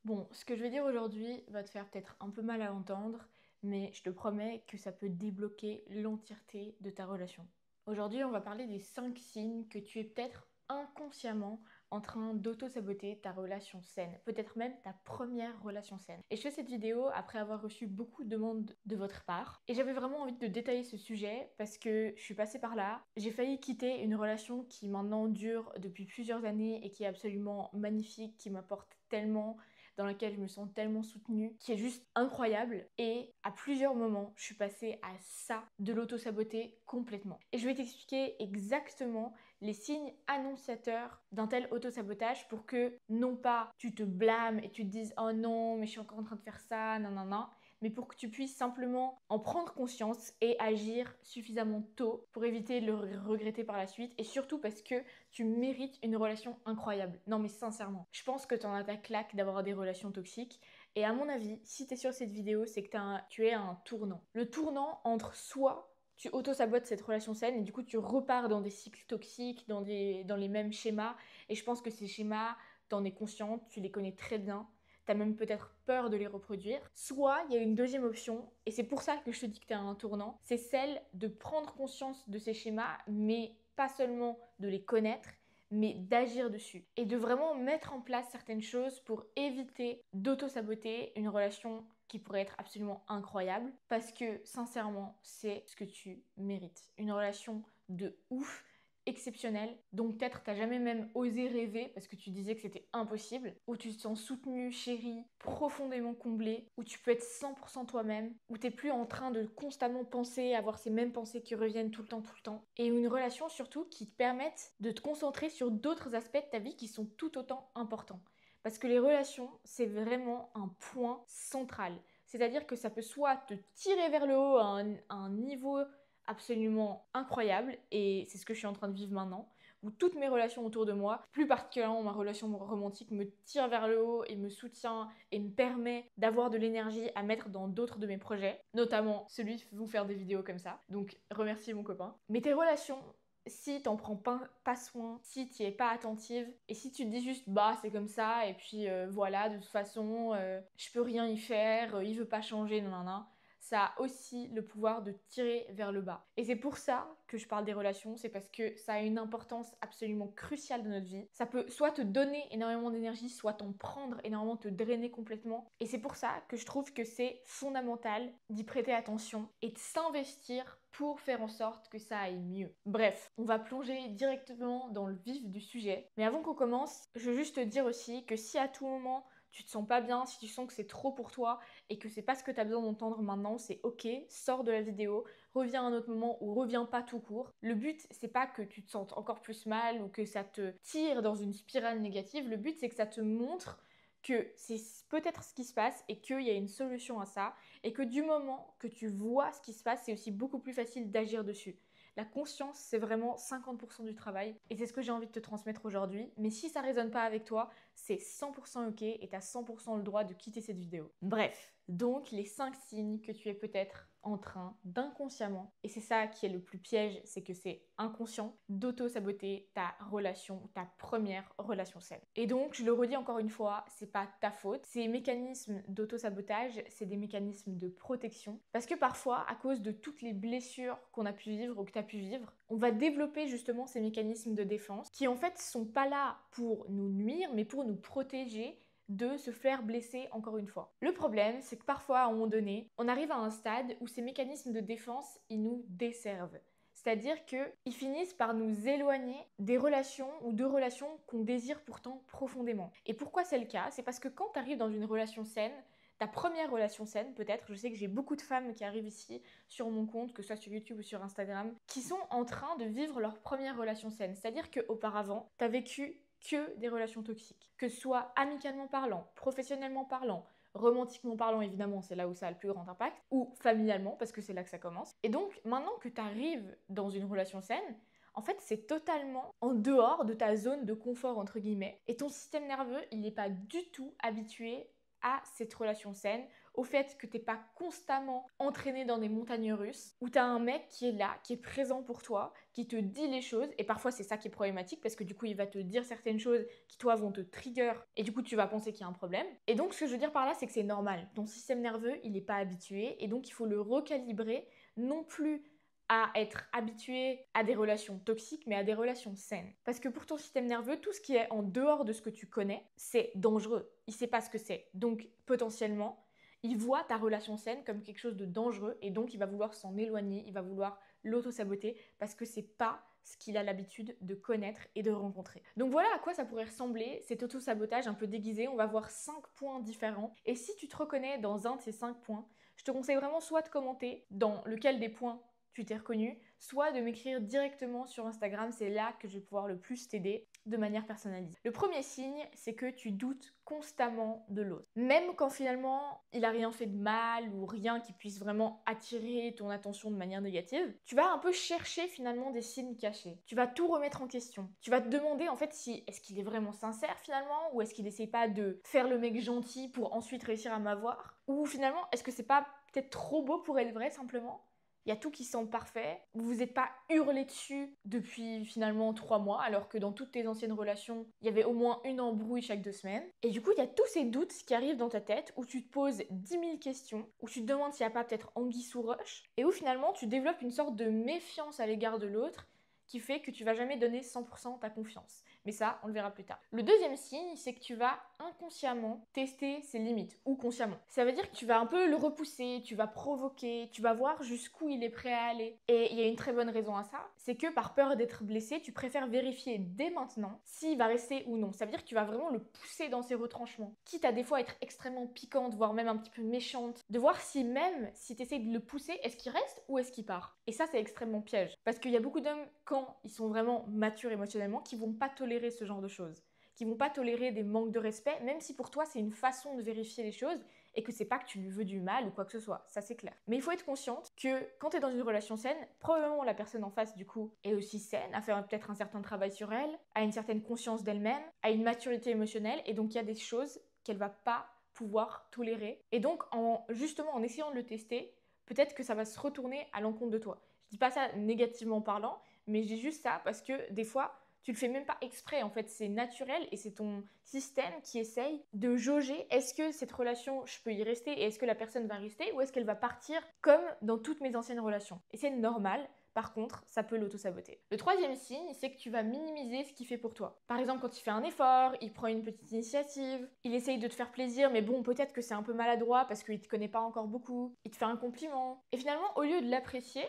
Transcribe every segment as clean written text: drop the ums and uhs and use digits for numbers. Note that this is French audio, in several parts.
Bon, ce que je vais dire aujourd'hui va te faire peut-être un peu mal à entendre, mais je te promets que ça peut débloquer l'entièreté de ta relation. Aujourd'hui, on va parler des 5 signes que tu es peut-être inconsciemment en train d'auto-saboter ta relation saine, peut-être même ta première relation saine. Et je fais cette vidéo après avoir reçu beaucoup de demandes de votre part, et j'avais vraiment envie de détailler ce sujet parce que je suis passée par là. J'ai failli quitter une relation qui maintenant dure depuis plusieurs années et qui est absolument magnifique, qui m'apporte tellement, dans laquelle je me sens tellement soutenue, qui est juste incroyable. Et à plusieurs moments, je suis passée à ça, de l'auto-saboter complètement. Et je vais t'expliquer exactement les signes annonciateurs d'un tel auto-sabotage pour que non pas tu te blâmes et tu te dises oh non mais je suis encore en train de faire ça, non non non, mais pour que tu puisses simplement en prendre conscience et agir suffisamment tôt pour éviter de le regretter par la suite, et surtout parce que tu mérites une relation incroyable. Non mais sincèrement, je pense que t'en as ta claque d'avoir des relations toxiques, et à mon avis, si t'es sur cette vidéo, c'est que tu es à un tournant. Le tournant entre soit tu auto-sabotes cette relation saine et du coup tu repars dans des cycles toxiques, dans les mêmes schémas, et je pense que ces schémas, t'en es consciente, tu les connais très bien, t'as même peut-être peur de les reproduire. Soit il y a une deuxième option, et c'est pour ça que je te dis que t'es à un tournant, c'est celle de prendre conscience de ces schémas, mais pas seulement de les connaître, mais d'agir dessus. Et de vraiment mettre en place certaines choses pour éviter d'auto-saboter une relation qui pourrait être absolument incroyable. Parce que sincèrement, c'est ce que tu mérites. Une relation de ouf, exceptionnelle, dont peut-être t'as jamais même osé rêver parce que tu disais que c'était impossible, où tu te sens soutenu, chéri, profondément comblé, où tu peux être 100% toi-même, où t'es plus en train de constamment penser, avoir ces mêmes pensées qui reviennent tout le temps, et une relation surtout qui te permette de te concentrer sur d'autres aspects de ta vie qui sont tout autant importants. Parce que les relations, c'est vraiment un point central. C'est-à-dire que ça peut soit te tirer vers le haut à un niveau absolument incroyable, et c'est ce que je suis en train de vivre maintenant, où toutes mes relations autour de moi, plus particulièrement ma relation romantique, me tire vers le haut et me soutient et me permet d'avoir de l'énergie à mettre dans d'autres de mes projets, notamment celui de vous faire des vidéos comme ça. Donc remerciez mon copain. Mais tes relations, si t'en prends pas soin, si t'y es pas attentive, et si tu te dis juste bah c'est comme ça, et puis voilà, de toute façon, je peux rien y faire, il veut pas changer, non non non, ça a aussi le pouvoir de tirer vers le bas. Et c'est pour ça que je parle des relations, c'est parce que ça a une importance absolument cruciale dans notre vie. Ça peut soit te donner énormément d'énergie, soit t'en prendre énormément, te drainer complètement. Et c'est pour ça que je trouve que c'est fondamental d'y prêter attention et de s'investir pour faire en sorte que ça aille mieux. Bref, on va plonger directement dans le vif du sujet. Mais avant qu'on commence, je veux juste te dire aussi que si à tout moment tu te sens pas bien, si tu sens que c'est trop pour toi et que c'est pas ce que tu as besoin d'entendre maintenant, c'est ok, sors de la vidéo, reviens à un autre moment ou reviens pas tout court. Le but, c'est pas que tu te sentes encore plus mal ou que ça te tire dans une spirale négative. Le but, c'est que ça te montre que c'est peut-être ce qui se passe et qu'il y a une solution à ça, et que du moment que tu vois ce qui se passe, c'est aussi beaucoup plus facile d'agir dessus. La conscience, c'est vraiment 50% du travail, et c'est ce que j'ai envie de te transmettre aujourd'hui. Mais si ça résonne pas avec toi, c'est 100% ok et tu as 100% le droit de quitter cette vidéo. Bref, donc les 5 signes que tu es peut-être en train d'inconsciemment, et c'est ça qui est le plus piège, c'est que c'est inconscient, d'auto-saboter ta relation, ta première relation saine. Et donc, je le redis encore une fois, c'est pas ta faute. Ces mécanismes d'auto-sabotage, c'est des mécanismes de protection. Parce que parfois, à cause de toutes les blessures qu'on a pu vivre ou que tu as pu vivre, on va développer justement ces mécanismes de défense qui en fait sont pas là pour nous nuire, mais pour nous protéger de se faire blesser encore une fois. Le problème, c'est que parfois, à un moment donné, on arrive à un stade où ces mécanismes de défense, ils nous desservent. C'est-à-dire qu'ils finissent par nous éloigner des relations ou de relations qu'on désire pourtant profondément. Et pourquoi c'est le cas? C'est parce que quand tu arrives dans une relation saine, ta première relation saine peut-être, je sais que j'ai beaucoup de femmes qui arrivent ici sur mon compte, que ce soit sur YouTube ou sur Instagram, qui sont en train de vivre leur première relation saine. C'est-à-dire qu'auparavant, tu as vécu que des relations toxiques. Que ce soit amicalement parlant, professionnellement parlant, romantiquement parlant évidemment, c'est là où ça a le plus grand impact, ou familialement, parce que c'est là que ça commence. Et donc, maintenant que tu arrives dans une relation saine, en fait, c'est totalement en dehors de ta zone de confort, entre guillemets. Et ton système nerveux, il n'est pas du tout habitué à cette relation saine, au fait que t'es pas constamment entraîné dans des montagnes russes, où t'as un mec qui est là, qui est présent pour toi, qui te dit les choses, et parfois c'est ça qui est problématique, parce que du coup il va te dire certaines choses qui toi vont te trigger, et du coup tu vas penser qu'il y a un problème. Et donc ce que je veux dire par là, c'est que c'est normal. Ton système nerveux, il n'est pas habitué, et donc il faut le recalibrer, non plus à être habitué à des relations toxiques, mais à des relations saines. Parce que pour ton système nerveux, tout ce qui est en dehors de ce que tu connais, c'est dangereux. Il ne sait pas ce que c'est. Donc potentiellement, il voit ta relation saine comme quelque chose de dangereux et donc il va vouloir s'en éloigner, il va vouloir l'auto-saboter parce que c'est pas ce qu'il a l'habitude de connaître et de rencontrer. Donc voilà à quoi ça pourrait ressembler, cet auto-sabotage un peu déguisé. On va voir 5 points différents. Et si tu te reconnais dans un de ces 5 points, je te conseille vraiment soit de commenter dans lequel des points tu t'es reconnu, soit de m'écrire directement sur Instagram, c'est là que je vais pouvoir le plus t'aider de manière personnalisée. Le premier signe, c'est que tu doutes constamment de l'autre. Même quand finalement il a rien fait de mal ou rien qui puisse vraiment attirer ton attention de manière négative, tu vas un peu chercher finalement des signes cachés. Tu vas tout remettre en question. Tu vas te demander en fait si est-ce qu'il est vraiment sincère finalement ou est-ce qu'il essaie pas de faire le mec gentil pour ensuite réussir à m'avoir ou finalement est-ce que c'est pas peut-être trop beau pour être vrai simplement. Il y a tout qui semble parfait. Vous vous êtes pas hurlé dessus depuis finalement 3 mois, alors que dans toutes tes anciennes relations, il y avait au moins une embrouille chaque 2 semaines. Et du coup, il y a tous ces doutes qui arrivent dans ta tête, où tu te poses 10 000 questions, où tu te demandes s'il n'y a pas peut-être anguille sous roche, et où finalement tu développes une sorte de méfiance à l'égard de l'autre, qui fait que tu vas jamais donner 100% ta confiance. Mais ça, on le verra plus tard. Le deuxième signe, c'est que tu vas inconsciemment tester ses limites, ou consciemment. Ça veut dire que tu vas un peu le repousser, tu vas provoquer, tu vas voir jusqu'où il est prêt à aller. Et il y a une très bonne raison à ça, c'est que par peur d'être blessé, tu préfères vérifier dès maintenant s'il va rester ou non. Ça veut dire que tu vas vraiment le pousser dans ses retranchements, quitte à des fois être extrêmement piquante, voire même un petit peu méchante, de voir si même si tu essaies de le pousser, est-ce qu'il reste ou est-ce qu'il part. Et ça, c'est extrêmement piège. Parce qu'il y a beaucoup d'hommes, quand ils sont vraiment matures émotionnellement, qui vont pas tolérer ce genre de choses, qui vont pas tolérer des manques de respect, même si pour toi c'est une façon de vérifier les choses et que c'est pas que tu lui veux du mal ou quoi que ce soit, ça c'est clair. Mais il faut être consciente que quand tu es dans une relation saine, probablement la personne en face du coup est aussi saine, a fait peut-être un certain travail sur elle, a une certaine conscience d'elle-même, a une maturité émotionnelle et donc il y a des choses qu'elle va pas pouvoir tolérer. Et donc justement en essayant de le tester, peut-être que ça va se retourner à l'encontre de toi. Je dis pas ça négativement parlant, mais je dis juste ça parce que des fois, tu le fais même pas exprès, en fait, c'est naturel et c'est ton système qui essaye de jauger est-ce que cette relation, je peux y rester et est-ce que la personne va rester ou est-ce qu'elle va partir comme dans toutes mes anciennes relations. Et c'est normal. Par contre, ça peut l'auto-saboter. Le troisième signe, c'est que tu vas minimiser ce qu'il fait pour toi. Par exemple, quand il fait un effort, il prend une petite initiative, il essaye de te faire plaisir, mais bon, peut-être que c'est un peu maladroit parce qu'il te connaît pas encore beaucoup, il te fait un compliment. Et finalement, au lieu de l'apprécier,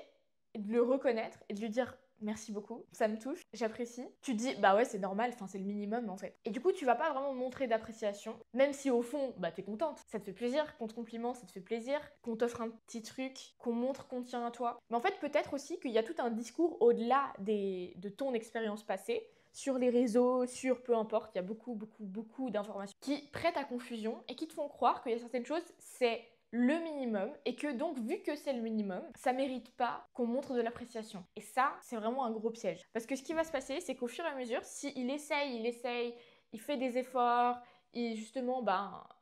de le reconnaître et de lui dire merci beaucoup, ça me touche, j'apprécie. Tu te dis bah ouais c'est normal, enfin c'est le minimum en fait. Et du coup tu vas pas vraiment montrer d'appréciation, même si au fond bah t'es contente, ça te fait plaisir qu'on te complimente, ça te fait plaisir qu'on t'offre un petit truc, qu'on montre qu'on tient à toi. Mais en fait peut-être aussi qu'il y a tout un discours au-delà de ton expérience passée, sur les réseaux, sur peu importe, il y a beaucoup d'informations qui prêtent à confusion et qui te font croire qu'il y a certaines choses, c'est le minimum et que donc vu que c'est le minimum, ça mérite pas qu'on montre de l'appréciation. Et ça, c'est vraiment un gros piège. Parce que ce qui va se passer, c'est qu'au fur et à mesure, s'il essaye, il fait des efforts, et justement,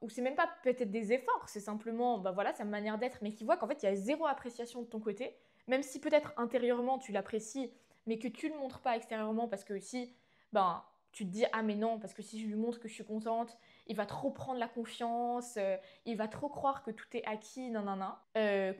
ou c'est même pas peut-être des efforts, c'est simplement, voilà, sa manière d'être, mais qui voit qu'en fait, il y a zéro appréciation de ton côté, même si peut-être intérieurement, tu l'apprécies, mais que tu le montres pas extérieurement parce que si, tu te dis, ah mais non, parce que si je lui montre que je suis contente, il va trop prendre la confiance, il va trop croire que tout est acquis, nanana.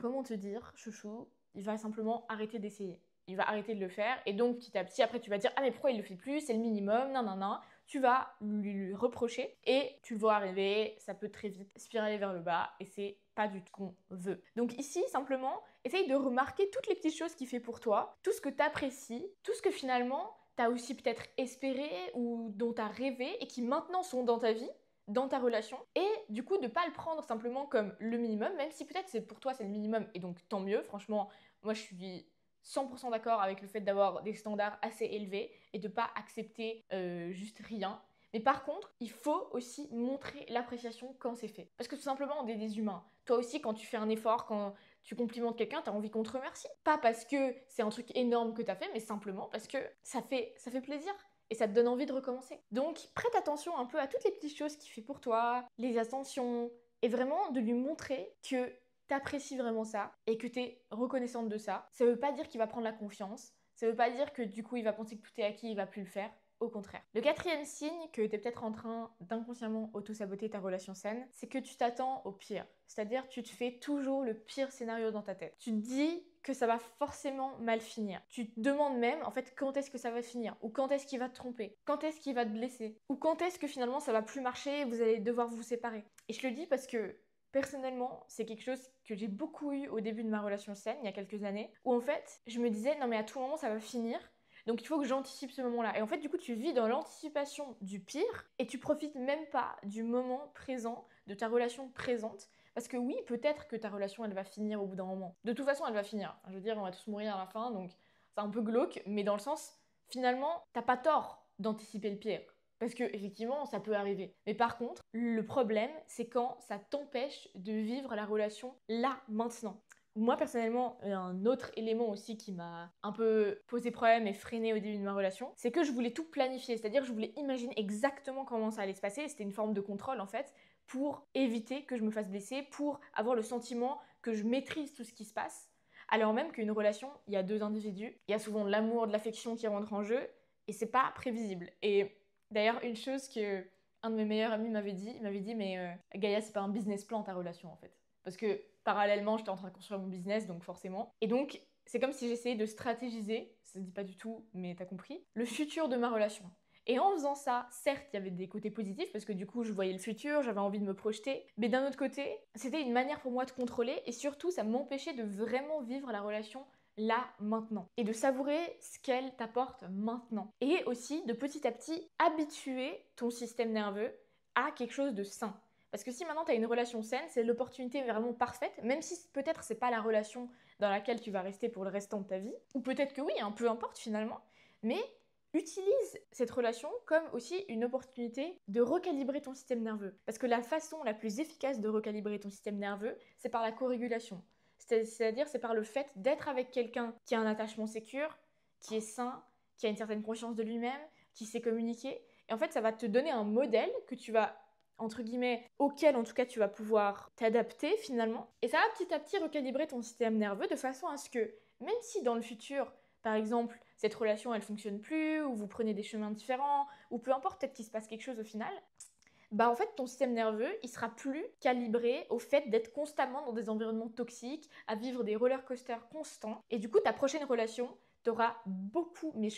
Comment te dire, chouchou, il va simplement arrêter d'essayer. Il va arrêter de le faire et donc petit à petit, après tu vas dire, ah mais pourquoi il le fait plus, c'est le minimum, nanana. Tu vas lui reprocher et tu le vois arriver, ça peut très vite spiraler vers le bas et c'est pas du tout ce qu'on veut. Donc ici, simplement, essaye de remarquer toutes les petites choses qu'il fait pour toi, tout ce que tu apprécies, tout ce que finalement t'as aussi peut-être espéré ou dont t'as rêvé et qui maintenant sont dans ta vie, dans ta relation, et du coup de pas le prendre simplement comme le minimum, même si peut-être c'est pour toi c'est le minimum et donc tant mieux. Franchement, moi je suis 100% d'accord avec le fait d'avoir des standards assez élevés et de pas accepter juste rien. Mais par contre, il faut aussi montrer l'appréciation quand c'est fait. Parce que tout simplement, on est des humains. Toi aussi, quand tu fais un effort, quand tu complimentes quelqu'un, t'as envie qu'on te remercie. Pas parce que c'est un truc énorme que t'as fait, mais simplement parce que ça fait plaisir. et ça te donne envie de recommencer. Donc prête attention un peu à toutes les petites choses qu'il fait pour toi, les attentions, et vraiment de lui montrer que t'apprécies vraiment ça et que t'es reconnaissante de ça. Ça veut pas dire qu'il va prendre la confiance, ça veut pas dire que du coup il va penser que tout est acquis, il va plus le faire. Au contraire. Le quatrième signe que tu es peut-être en train d'inconsciemment auto-saboter ta relation saine, c'est que tu t'attends au pire. C'est-à-dire tu te fais toujours le pire scénario dans ta tête. Tu te dis que ça va forcément mal finir. Tu te demandes même en fait quand est-ce que ça va finir, ou quand est-ce qu'il va te tromper, quand est-ce qu'il va te blesser, ou quand est-ce que finalement ça va plus marcher et vous allez devoir vous séparer. Et je le dis parce que personnellement, c'est quelque chose que j'ai beaucoup eu au début de ma relation saine, il y a quelques années, où en fait, je me disais, non mais à tout moment, ça va finir, donc il faut que j'anticipe ce moment-là. Et en fait, du coup, tu vis dans l'anticipation du pire, et tu profites même pas du moment présent, de ta relation présente, parce que oui, peut-être que ta relation, elle va finir au bout d'un moment. De toute façon, elle va finir. Je veux dire, on va tous mourir à la fin, donc c'est un peu glauque, mais dans le sens, finalement, t'as pas tort d'anticiper le pire. Parce que effectivement, ça peut arriver. Mais par contre, le problème, c'est quand ça t'empêche de vivre la relation là, maintenant. Moi, personnellement, un autre élément aussi qui m'a un peu posé problème et freiné au début de ma relation, c'est que je voulais tout planifier. C'est-à-dire, je voulais imaginer exactement comment ça allait se passer. C'était une forme de contrôle, en fait, pour éviter que je me fasse blesser, pour avoir le sentiment que je maîtrise tout ce qui se passe. Alors même qu'une relation, il y a deux individus, il y a souvent de l'amour, de l'affection qui rentrent en jeu, et c'est pas prévisible. Et d'ailleurs, une chose que un de mes meilleurs amis m'avait dit, il m'avait dit mais Gaïa, c'est pas un business plan ta relation en fait. Parce que parallèlement, j'étais en train de construire mon business, donc forcément. Et donc, c'est comme si j'essayais de stratégiser, ça se dit pas du tout, mais t'as compris, le futur de ma relation. Et en faisant ça, certes, il y avait des côtés positifs, parce que du coup, je voyais le futur, j'avais envie de me projeter, mais d'un autre côté, c'était une manière pour moi de contrôler, et surtout, ça m'empêchait de vraiment vivre la relation là, maintenant. Et de savourer ce qu'elle t'apporte maintenant. Et aussi, de petit à petit, habituer ton système nerveux à quelque chose de sain. Parce que si maintenant tu as une relation saine, c'est l'opportunité vraiment parfaite, même si peut-être c'est pas la relation dans laquelle tu vas rester pour le restant de ta vie, ou peut-être que oui, hein, peu importe finalement, mais utilise cette relation comme aussi une opportunité de recalibrer ton système nerveux. Parce que la façon la plus efficace de recalibrer ton système nerveux, c'est par la co-régulation. C'est-à-dire, c'est par le fait d'être avec quelqu'un qui a un attachement sécure, qui est sain, qui a une certaine conscience de lui-même, qui sait communiquer. Et en fait, ça va te donner un modèle que tu vas, entre guillemets, auquel en tout cas tu vas pouvoir t'adapter finalement. Et ça va petit à petit recalibrer ton système nerveux de façon à ce que, même si dans le futur, par exemple, cette relation elle fonctionne plus, ou vous prenez des chemins différents, ou peu importe, peut-être qu'il se passe quelque chose au final, bah en fait ton système nerveux il sera plus calibré au fait d'être constamment dans des environnements toxiques, à vivre des roller coasters constants, et du coup ta prochaine relation t'aura beaucoup, mais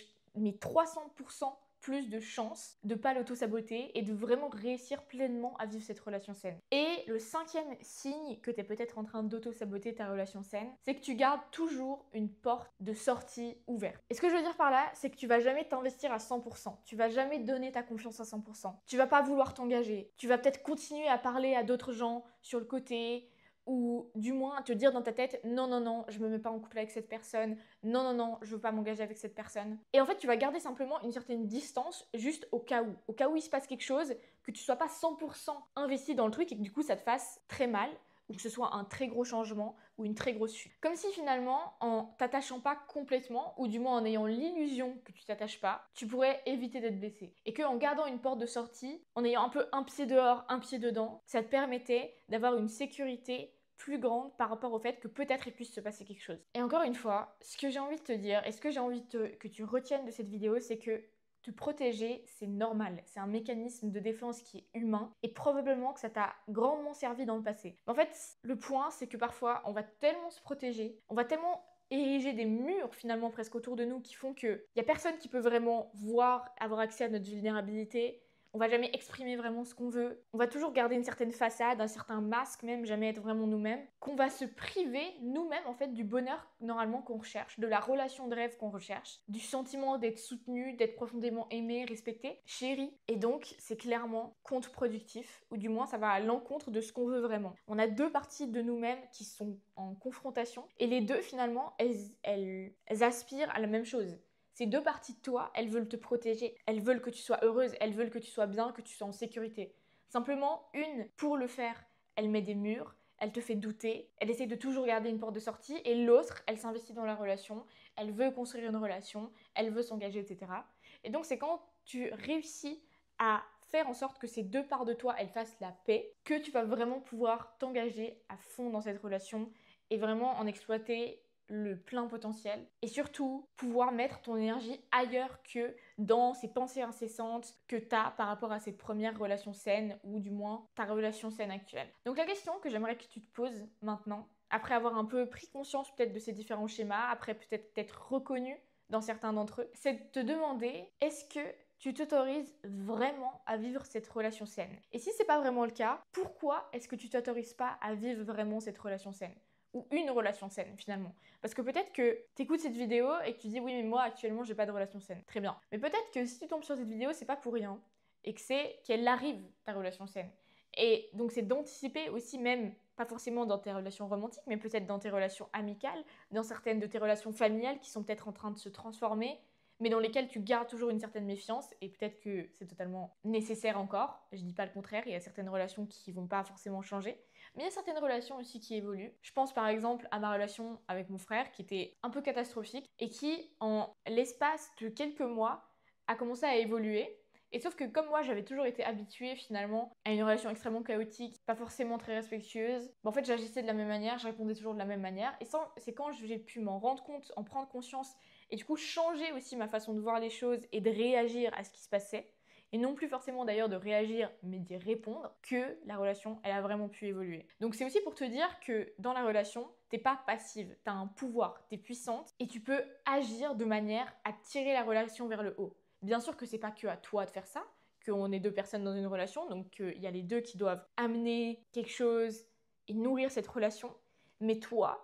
300% plus de chances de pas l'auto-saboter et de vraiment réussir pleinement à vivre cette relation saine. Et le cinquième signe que tu es peut-être en train d'auto-saboter ta relation saine, c'est que tu gardes toujours une porte de sortie ouverte. Et ce que je veux dire par là, c'est que tu vas jamais t'investir à 100%. Tu vas jamais donner ta confiance à 100%. Tu vas pas vouloir t'engager. Tu vas peut-être continuer à parler à d'autres gens sur le côté, ou du moins te dire dans ta tête non non non je me mets pas en couple avec cette personne, non non non je veux pas m'engager avec cette personne, et en fait tu vas garder simplement une certaine distance juste au cas où il se passe quelque chose, que tu sois pas 100% investi dans le truc et que du coup ça te fasse très mal, ou que ce soit un très gros changement ou une très grosse chute. Comme si finalement, en t'attachant pas complètement, ou du moins en ayant l'illusion que tu t'attaches pas, tu pourrais éviter d'être blessé. Et qu'en gardant une porte de sortie, en ayant un peu un pied dehors, un pied dedans, ça te permettait d'avoir une sécurité plus grande par rapport au fait que peut-être il puisse se passer quelque chose. Et encore une fois, ce que j'ai envie de te dire, et ce que j'ai envie que tu retiennes de cette vidéo, c'est que te protéger, c'est normal. C'est un mécanisme de défense qui est humain, et probablement que ça t'a grandement servi dans le passé. En fait, le point, c'est que parfois, on va tellement se protéger, on va tellement ériger des murs finalement presque autour de nous qui font qu'il n'y a personne qui peut vraiment voir, avoir accès à notre vulnérabilité. On va jamais exprimer vraiment ce qu'on veut. On va toujours garder une certaine façade, un certain masque même, jamais être vraiment nous-mêmes. Qu'on va se priver nous-mêmes en fait du bonheur normalement qu'on recherche, de la relation de rêve qu'on recherche, du sentiment d'être soutenu, d'être profondément aimé, respecté, chéri. Et donc c'est clairement contre-productif, ou du moins ça va à l'encontre de ce qu'on veut vraiment. On a deux parties de nous-mêmes qui sont en confrontation, et les deux finalement elles aspirent à la même chose. Ces deux parties de toi, elles veulent te protéger, elles veulent que tu sois heureuse, elles veulent que tu sois bien, que tu sois en sécurité. Simplement, une, pour le faire, elle met des murs, elle te fait douter, elle essaie de toujours garder une porte de sortie, et l'autre, elle s'investit dans la relation, elle veut construire une relation, elle veut s'engager, etc. Et donc c'est quand tu réussis à faire en sorte que ces deux parts de toi, elles fassent la paix, que tu vas vraiment pouvoir t'engager à fond dans cette relation et vraiment en exploiter le plein potentiel et surtout pouvoir mettre ton énergie ailleurs que dans ces pensées incessantes que tu as par rapport à cette première relation saine ou du moins ta relation saine actuelle. Donc la question que j'aimerais que tu te poses maintenant, après avoir un peu pris conscience peut-être de ces différents schémas, après peut-être t'être reconnu dans certains d'entre eux, c'est de te demander est-ce que tu t'autorises vraiment à vivre cette relation saine? Et si c'est pas vraiment le cas, pourquoi est-ce que tu t'autorises pas à vivre vraiment cette relation saine? Ou une relation saine finalement. Parce que peut-être que tu écoutes cette vidéo et que tu dis oui mais moi actuellement j'ai pas de relation saine. Très bien. Mais peut-être que si tu tombes sur cette vidéo c'est pas pour rien et que c'est qu'elle arrive ta relation saine. Et donc c'est d'anticiper aussi même, pas forcément dans tes relations romantiques, mais peut-être dans tes relations amicales, dans certaines de tes relations familiales qui sont peut-être en train de se transformer, mais dans lesquelles tu gardes toujours une certaine méfiance et peut-être que c'est totalement nécessaire encore. Je dis pas le contraire, il y a certaines relations qui vont pas forcément changer. Mais il y a certaines relations aussi qui évoluent. Je pense par exemple à ma relation avec mon frère qui était un peu catastrophique et qui, en l'espace de quelques mois, a commencé à évoluer. Et sauf que comme moi j'avais toujours été habituée finalement à une relation extrêmement chaotique, pas forcément très respectueuse, en fait j'agissais de la même manière, je répondais toujours de la même manière. Et c'est quand j'ai pu m'en rendre compte, en prendre conscience et du coup changer aussi ma façon de voir les choses et de réagir à ce qui se passait, et non plus forcément d'ailleurs de réagir mais d'y répondre, que la relation elle a vraiment pu évoluer. Donc c'est aussi pour te dire que dans la relation t'es pas passive, t'as un pouvoir, t'es puissante et tu peux agir de manière à tirer la relation vers le haut. Bien sûr que c'est pas que à toi de faire ça, qu'on est deux personnes dans une relation, donc il y a les deux qui doivent amener quelque chose et nourrir cette relation, mais toi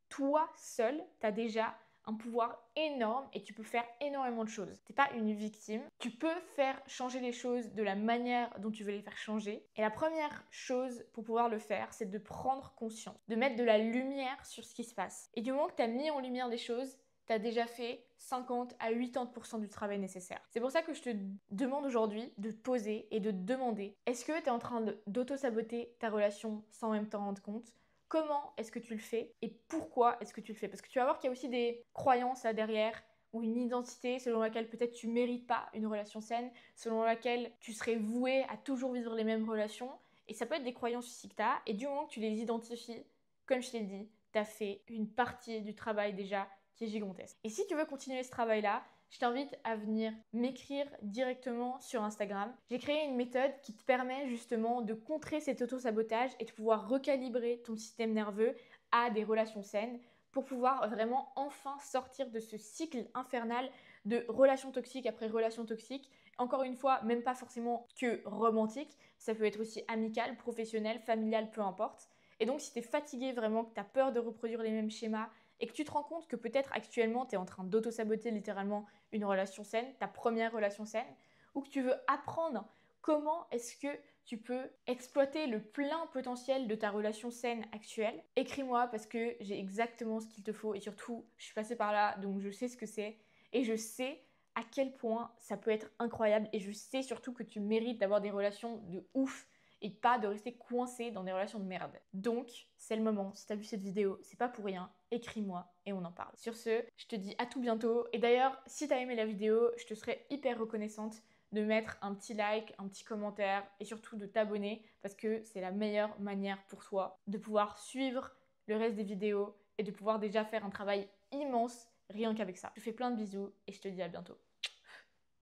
seul, t'as déjà un pouvoir énorme et tu peux faire énormément de choses. T'es pas une victime. Tu peux faire changer les choses de la manière dont tu veux les faire changer. Et la première chose pour pouvoir le faire, c'est de prendre conscience, de mettre de la lumière sur ce qui se passe. Et du moment que tu as mis en lumière des choses, tu as déjà fait 50 à 80% du travail nécessaire. C'est pour ça que je te demande aujourd'hui de te poser et de te demander, est-ce que tu es en train d'auto-saboter ta relation sans même t'en rendre compte? Comment est-ce que tu le fais et pourquoi est-ce que tu le fais? Parce que tu vas voir qu'il y a aussi des croyances là derrière ou une identité selon laquelle peut-être tu mérites pas une relation saine, selon laquelle tu serais voué à toujours vivre les mêmes relations. Et ça peut être des croyances aussi que tu as. Et du moment que tu les identifies, comme je l'ai dit, tu as fait une partie du travail déjà qui est gigantesque. Et si tu veux continuer ce travail-là, je t'invite à venir m'écrire directement sur Instagram. J'ai créé une méthode qui te permet justement de contrer cet auto-sabotage et de pouvoir recalibrer ton système nerveux à des relations saines pour pouvoir vraiment enfin sortir de ce cycle infernal de relations toxiques après relations toxiques. Encore une fois, même pas forcément que romantique, ça peut être aussi amical, professionnel, familial, peu importe. Et donc si tu es fatigué vraiment, que tu as peur de reproduire les mêmes schémas et que tu te rends compte que peut-être actuellement tu es en train d'auto-saboter littéralement une relation saine, ta première relation saine, ou que tu veux apprendre comment est-ce que tu peux exploiter le plein potentiel de ta relation saine actuelle, écris-moi parce que j'ai exactement ce qu'il te faut et surtout, je suis passée par là donc je sais ce que c'est et je sais à quel point ça peut être incroyable et je sais surtout que tu mérites d'avoir des relations de ouf et pas de rester coincé dans des relations de merde. Donc, c'est le moment. Si tu as vu cette vidéo, c'est pas pour rien. Écris-moi et on en parle. Sur ce, je te dis à tout bientôt. Et d'ailleurs, si tu as aimé la vidéo, je te serais hyper reconnaissante de mettre un petit like, un petit commentaire et surtout de t'abonner parce que c'est la meilleure manière pour toi de pouvoir suivre le reste des vidéos et de pouvoir déjà faire un travail immense rien qu'avec ça. Je te fais plein de bisous et je te dis à bientôt.